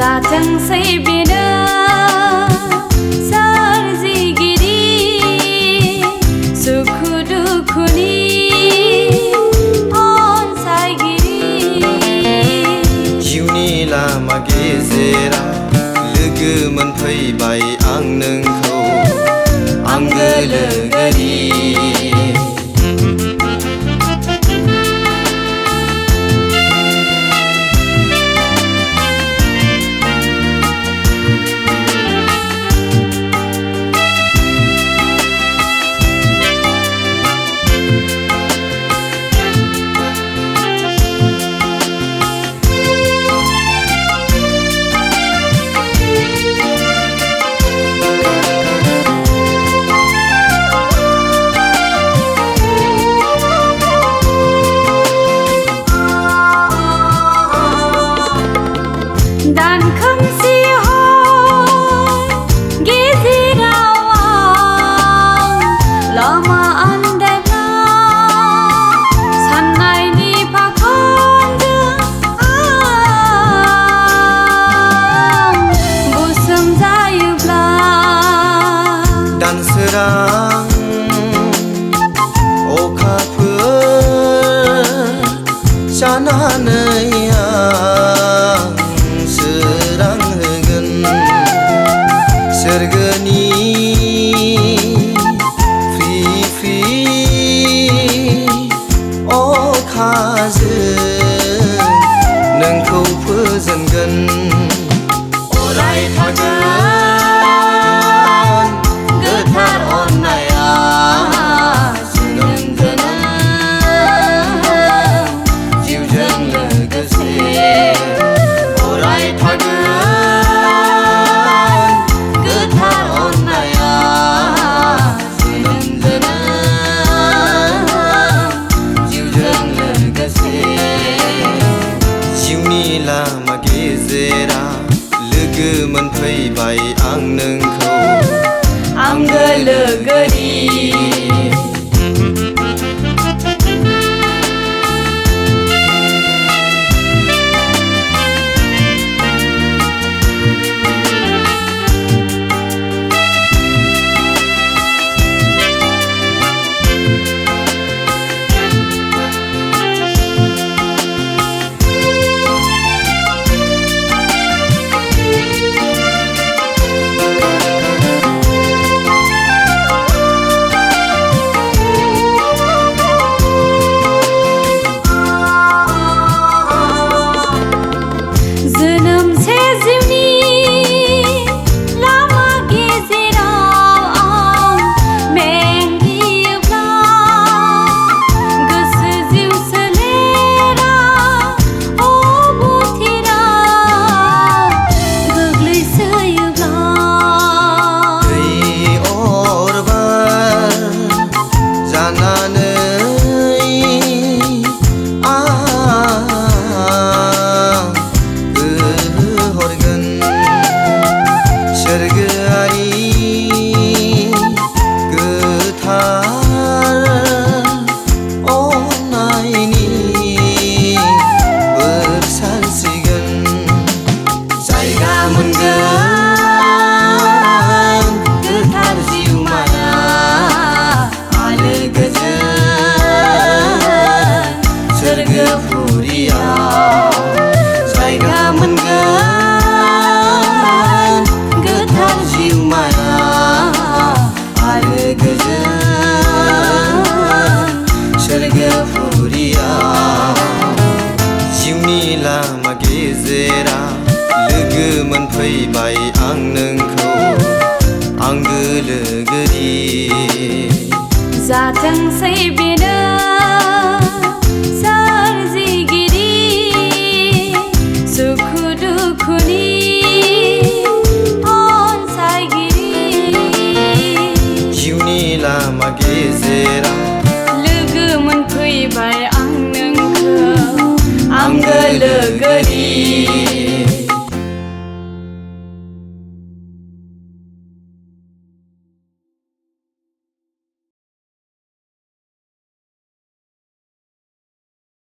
जाथोंसै बेनो सोरजिगिरि सुखु दुखुनि अनसायगिरि। जिउनि लामा गेजेराव लोगो मोनफैबाय आं नोंखौ आंगो लोगोरि। दान खोमसि हर गेजेराव आं लामा आन्दायब्ला साननायनि फाखनजों आं गुसुम जायोब्ला दानसोरां अखाफोर जानानै सोरगोनि फ्रि फ्रि अखाजों नोंखौ फोजोनगोन। अराय थागोन गोथार अननाया जोनोम जोनोम जिउजों लोगोसे। अराय थागोन लामा गेजेराव लोगो मोनफैबाय आं नोंखौ आंगो लोगोरि। जायगा मोनगोन गोथार जिउमाया आलो गोजोन सोरगोफुरियाव। जिउनि लामा गेजेराव लोगो मोनफैबाय आं नोंखौ आंगो लोगोरि। जाथोंसै बेनो सोरजिगिरि सुखु दुखुनि अनसायगिरि। जिउनि लामा गेजेराव लोगो मोनफैबाय आं नोंखौ आंगो लोगोरि।